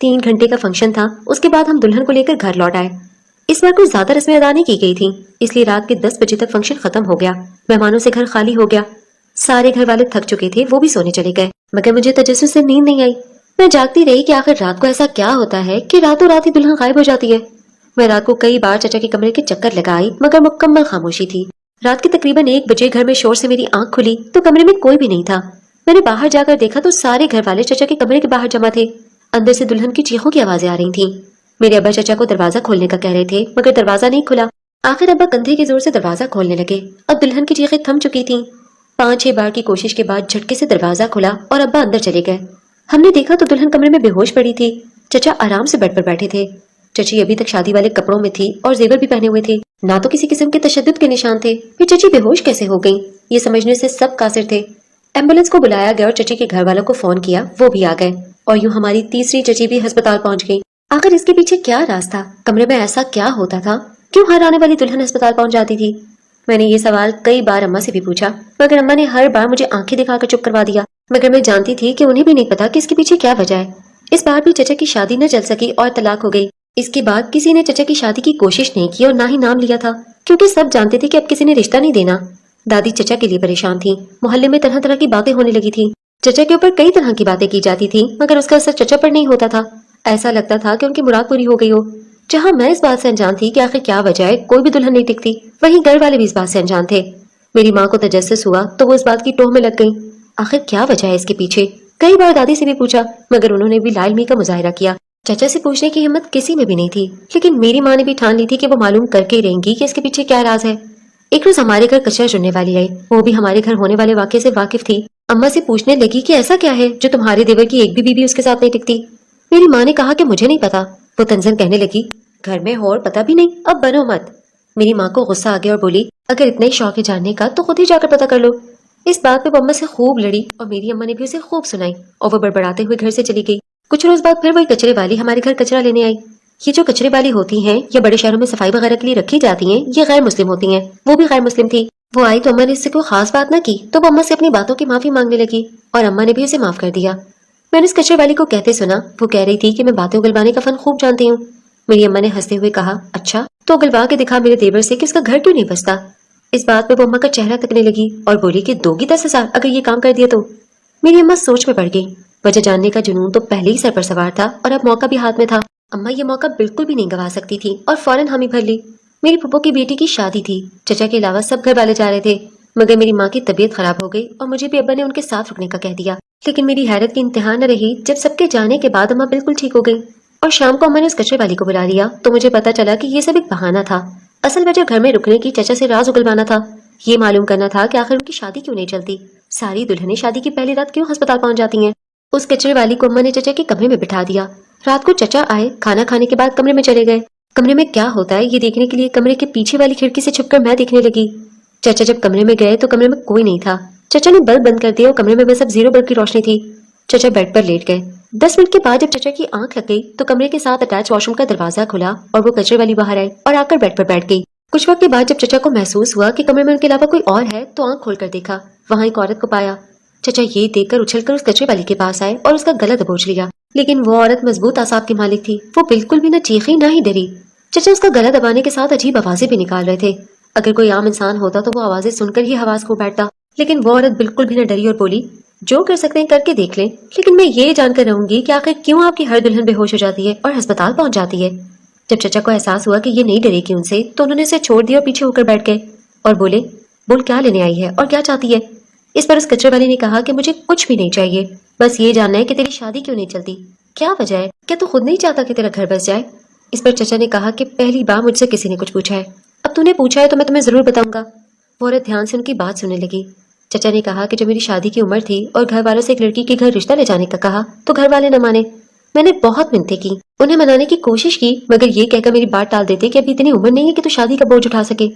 3 گھنٹے کا فنکشن تھا، اس کے بعد ہم دلہن کو لے کر گھر لوٹ آئے۔ اس بار کچھ زیادہ رسمیں ادا نہیں کی گئی تھیں، اس لیے رات کے 10 بجے تک فنکشن ختم ہو گیا۔ مہمانوں سے گھر خالی ہو گیا، سارے گھر والے تھک چکے تھے، وہ بھی سونے چلے گئے، مگر مجھے تجسس سے نیند نہیں آئی۔ میں جاگتی رہی کہ آخر رات کو ایسا کیا ہوتا ہے کہ راتوں رات ہی دلہن غائب ہو جاتی ہے۔ میں رات کو کئی بار چچا کے کمرے کے چکر لگائی، مگر مکمل خاموشی تھی۔ رات کے تقریباً 1 بجے گھر میں شور سے میری آنکھ کھلی تو کمرے میں کوئی بھی نہیں تھا۔ میں نے باہر جا کر دیکھا تو سارے گھر والے چچا کے کمرے کے باہر جمع تھے۔ اندر سے دلہن کی چیخوں کی آوازیں آ رہی تھیں۔ میرے ابا چچا کو دروازہ کھولنے کا کہہ رہے تھے، مگر دروازہ نہیں کھلا۔ آخر ابا کندھے کے زور سے دروازہ کھولنے لگے۔ اب دلہن کی چیخیں تھم چکی تھیں۔ 5-6 بار کی کوشش کے بعد جھٹکے سے دروازہ کھلا اور ابا اندر چلے گئے۔ ہم نے دیکھا تو دلہن کمرے میں بے ہوش پڑی تھی، چچا آرام سے بیڈ پر بیٹھے تھے۔ چچی ابھی تک شادی والے کپڑوں میں تھی اور زیور بھی پہنے ہوئے تھے، نہ تو کسی قسم کے تشدد کے نشان تھے۔ یہ چچی بے ہوش کیسے ہو گئیں، یہ سمجھنے سے سب قاصر تھے۔ ایمبولینس کو بلایا گیا اور چچی کے گھر والوں کو فون کیا، وہ بھی آ گئے، اور یوں ہماری تیسری چچی بھی ہسپتال پہنچ گئی۔ آخر اس کے پیچھے کیا راز تھا؟ کمرے میں ایسا کیا ہوتا تھا؟ کیوں ہر آنے والی دلہن ہسپتال پہنچ جاتی تھی؟ میں نے یہ سوال کئی بار اماں سے بھی پوچھا، مگر اماں نے ہر بار مجھے آنکھیں دکھا کر چپ کروا دیا۔ مگر میں جانتی تھی کہ انہیں بھی نہیں پتا کہ اس کے پیچھے کیا وجہ ہے۔ اس بار بھی چچا کی شادی نہ چل سکی اور طلاق ہو گئی۔ اس کے بعد کسی نے چچا کی شادی کی کوشش نہیں کی اور نہ ہی نام لیا تھا، کیونکہ سب جانتے تھے کہ اب کسی نے رشتہ نہیں دینا۔ دادی چچا کے لیے پریشان تھی، محلے میں طرح طرح کی باتیں ہونے لگی تھی۔ چچا کے اوپر کئی طرح کی باتیں کی جاتی تھی، مگر اس کا اثر چچا پر نہیں ہوتا تھا۔ ایسا لگتا تھا کہ ان کی مراد پوری ہو گئی ہو۔ جہاں میں اس بات سے انجان تھی کہ آخر کیا وجہ ہے کوئی بھی دلہن نہیں ٹکتی، وہیں گھر والے بھی اس بات سے انجان تھے۔ میری ماں کو تجسس ہوا تو وہ اس بات کی ٹوہ میں لگ گئی، آخر کیا وجہ ہے اس کے پیچھے؟ کئی بار دادی سے بھی پوچھا، مگر انہوں نے بھی لا علمی کا مظاہرہ کیا۔ چچا سے پوچھنے کی ہمت کسی میں بھی نہیں تھی، لیکن میری ماں نے بھی ٹھان لی تھی کہ وہ معلوم کر کے رہیں گی کہ اس کے پیچھے کیا راز ہے۔ ایک روز ہمارے گھر کچرا چننے والی آئی، وہ بھی ہمارے گھر ہونے والے واقعے سے واقف تھی۔ اماں سے پوچھنے لگی کہ ایسا کیا ہے جو تمہارے دیور کی ایک بھی بیوی اس کے ساتھ نہیں ٹکتی۔ میری ماں نے کہا کہ مجھے نہیں پتا۔ وہ تنزن کہنے لگی، گھر میں ہو اور پتا بھی نہیں، اب بنو مت۔ میری ماں کو غصہ آ گیا اور بولی، اگر اتنا ہی شوق ہے جاننے کا تو خود ہی جا کر پتا کر لو۔ اس بات پہ وہ اماں سے خوب لڑی اور میری اماں نے بھی اسے خوب سنائی، اور وہ بڑبڑاتے ہوئے گھر سے چلی گئی۔ کچھ روز بعد پھر وہی کچرے والی ہمارے گھر کچرا لینے آئی۔ یہ جو کچرے والی ہوتی ہیں یا بڑے شہروں میں صفائی وغیرہ کے لیے رکھی جاتی ہیں، یہ غیر مسلم ہوتی ہیں، وہ بھی غیر مسلم تھی۔ وہ آئی تو اماں نے اس سے کوئی خاص بات نہ کی، تو وہ اماں سے اپنی باتوں کی معافی مانگنے لگی، اور اماں نے بھی اسے معاف کر دیا۔ میں نے اس کچرے والی کو کہتے سنا، وہ کہہ رہی تھی کہ میں باتیں اگلوانے کا فن خوب جانتی ہوں۔ میری اماں نے ہنستے ہوئے کہا، اچھا تو اگلوا کے دکھا میرے دیور سے کہ اس کا گھر کیوں نہیں بستا۔ اس بات پہ وہ اماں کا چہرہ تکنے لگی اور بولی کہ دو گی 10,000 اگر یہ کام کر دیا تو۔ میری اماں سوچ میں پڑ گئی، وجہ جاننے کا جنون تو پہلے ہی سر پر سوار تھا اور اب موقع بھی ہاتھ میں تھا۔ اماں یہ موقع بالکل بھی نہیں گوا سکتی تھی اور فوراً حامی بھر لی۔ میری پھپھو کی بیٹی کی شادی تھی، چچا کے علاوہ سب گھر والے جا رہے تھے، مگر میری ماں کی طبیعت خراب ہو گئی اور مجھے بھی ابا نے ان کے ساتھ رکنے کا کہہ دیا۔ لیکن میری حیرت کی انتہا نہ رہی جب سب کے جانے کے بعد اماں بالکل ٹھیک ہو گئی، اور شام کو اماں نے اس کچرے والی کو بلا لیا تو مجھے پتا چلا کہ یہ سب ایک بہانہ تھا۔ اصل وجہ گھر میں رکنے کی چچا سے راز اگلوانا تھا، یہ معلوم کرنا تھا کہ آخر ان کی شادی کیوں نہیں چلتی، ساری دلہنیں شادی کی پہلی رات کیوں ہسپتال پہنچ جاتی ہیں۔ اس کچرے والی کو اماں نے چچا کے کمرے میں بٹھا دیا۔ رات کو چچا آئے، کھانا کھانے کے بعد کمرے میں چلے گئے۔ کمرے میں کیا ہوتا ہے یہ دیکھنے کے لیے کمرے کے پیچھے والی کھڑکی سے چھپ کر میں دیکھنے لگی۔ چچا جب کمرے میں گئے تو کمرے میں کوئی نہیں تھا۔ چچا نے بلب بند کر دیا اور کمرے میں بس اب 0 بلب کی روشنی تھی۔ چچا بیڈ پر لیٹ گئے۔ 10 منٹ کے بعد جب چچا کی آنکھ لگ گئی تو کمرے کے ساتھ اٹیچ واش روم کا دروازہ کھلا اور وہ کچرے والی باہر آئی اور آ کر بیڈ پر بیٹھ گئی۔ کچھ وقت کے بعد جب چچا کو محسوس ہوا کہ کمرے میں ان کے علاوہ کوئی اور ہے تو آنکھ کھول کر دیکھا، وہاں ایک عورت کو پایا۔ چچا یہ دیکھ کر اچھل کر اس کچرے والی کے پاس آئے اور اس کا گلا دبوچ لیا، لیکن وہ عورت مضبوط اعصاب کی مالک تھی، وہ بالکل بھی نہ چیخی نہ ہی ڈری۔ چچا اس کا گلا دبانے کے ساتھ عجیب آوازیں بھی نکال رہے تھے۔ اگر کوئی عام انسان ہوتا تو وہ آوازیں سن کر ہی حواس کھو بیٹھتا، لیکن وہ عورت بالکل بھی نہ ڈری اور بولی، جو کر سکتے ہیں کر کے دیکھ لیں، لیکن میں یہ جان کر رہوں گی کہ آخر کیوں آپ کی ہر دلہن بے ہوش ہو جاتی ہے اور ہسپتال پہنچ جاتی ہے۔ جب چچا کو احساس ہوا کہ یہ نہیں ڈرے گی ان سے تو انہوں نے اسے چھوڑ دیا اور پیچھے ہو کر بیٹھ گئے اور بولے، بول کیا لینے آئی ہے اور کیا چاہتی ہے۔ اس پر اس کچرے والی نے کہا کہ مجھے کچھ بھی نہیں چاہیے، بس یہ جاننا ہے کہ تیری شادی کیوں نہیں چلتی، کیا وجہ ہے، کیا تو خود نہیں چاہتا کہ تیرا گھر بس جائے۔ اس پر چچا نے کہا کہ پہلی بار مجھ سے کسی نے کچھ پوچھا ہے، اب تو نے پوچھا ہے تو میں تمہیں ضرور بتاؤں گا۔ وہ عورت دھیان سے ان کی بات سننے لگی۔ چچا نے کہا کہ جب میری شادی کی عمر تھی اور گھر والوں سے ایک لڑکی کے گھر رشتہ لے جانے کا کہا تو گھر والے نہ مانے۔ میں نے بہت منتیں کی، انہیں منانے کی کوشش کی، مگر یہ کہہ کر میری بات ٹال دیتے کہ ابھی اتنی عمر نہیں ہے کہ تو شادی کا بوجھ اٹھا سکے۔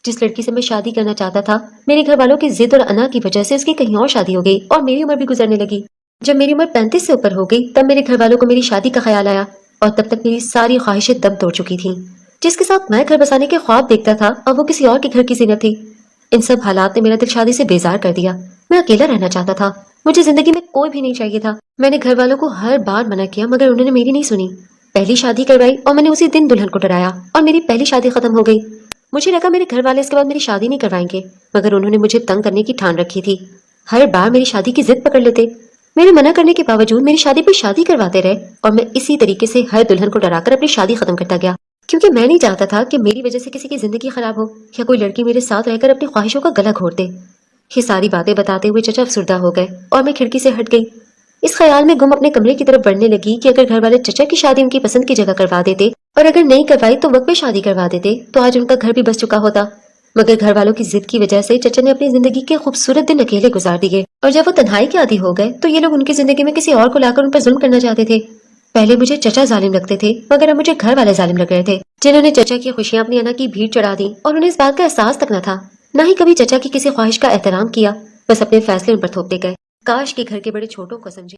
جس لڑکی سے میں شادی کرنا چاہتا تھا، میرے گھر والوں کی ضد اور انا کی وجہ سے اس کی کہیں اور شادی ہو گئی اور میری عمر بھی گزرنے لگی۔ جب میری عمر 35 سے اوپر ہو گئی تب میرے گھر والوں کو میری شادی کا خیال آیا، اور تب تک میری ساری خواہشیں دم توڑ چکی تھیں۔ جس کے ساتھ میں گھر بسانے کے خواب دیکھتا تھا اور وہ کسی اور کے گھر کی زینت تھی۔ ان سب حالات نے میرا دل شادی سے بیزار کر دیا، میں اکیلا رہنا چاہتا تھا۔ مجھے زندگی میں کوئی بھی نہیں چاہیے تھا. میں نے گھر والوں کو ہر بار منع کیا مگر انہوں نے میری نہیں سنی. پہلی شادی کروائی اور میں نے اسی دن دلہن کو ڈرایا اور میری پہلی شادی ختم ہو گئی. مجھے لگا میرے گھر والے اس کے بعد میری شادی نہیں کروائیں گے مگر انہوں نے مجھے تنگ کرنے کی ٹھان رکھی تھی. ہر بار میری شادی کی ضد پکڑ لیتے. میرے منع کرنے کے باوجود میری شادی پہ شادی کرواتے رہے اور میں اسی طریقے سے ہر دلہن کو ڈرا کر اپنی شادی ختم کرتا گیا کیونکہ میں نہیں چاہتا تھا کہ میری وجہ سے کسی کی زندگی خراب ہو یا کوئی لڑکی میرے ساتھ رہ کر اپنی خواہشوں کا گلا گھونٹ دے. یہ ساری باتیں بتاتے ہوئے چچا افسردہ ہو گئے اور میں کھڑکی سے ہٹ گئی. اس خیال میں گم اپنے کمرے کی طرف بڑھنے لگی کہ اگر گھر والے چچا کی شادی ان کی پسند کی جگہ کروا دیتے اور اگر نہیں کروائی تو وقت پہ شادی کروا دیتے تو آج ان کا گھر بھی بس چکا ہوتا. مگر گھر والوں کی ضد کی وجہ سے چچا نے اپنی زندگی کے خوبصورت دن اکیلے گزار دیے اور جب وہ تنہائی کے عادی ہو گئے تو یہ لوگ ان کی زندگی میں کسی اور کو لا کر ان پر ظلم کرنا چاہتے تھے. پہلے مجھے چچا ظالم لگتے تھے مگر اب مجھے گھر والے ظالم لگ رہے تھے جنہوں نے چچا کی خوشیاں اپنی انا کی بھیڑ چڑھا دی اور انہیں اس بات کا احساس تک نہ تھا. نہ ہی کبھی چچا کی کسی خواہش کا احترام کیا. بس اپنے فیصلے ان پر تھوپتے گئے. کاش کے گھر کے بڑے چھوٹوں کو سمجھے.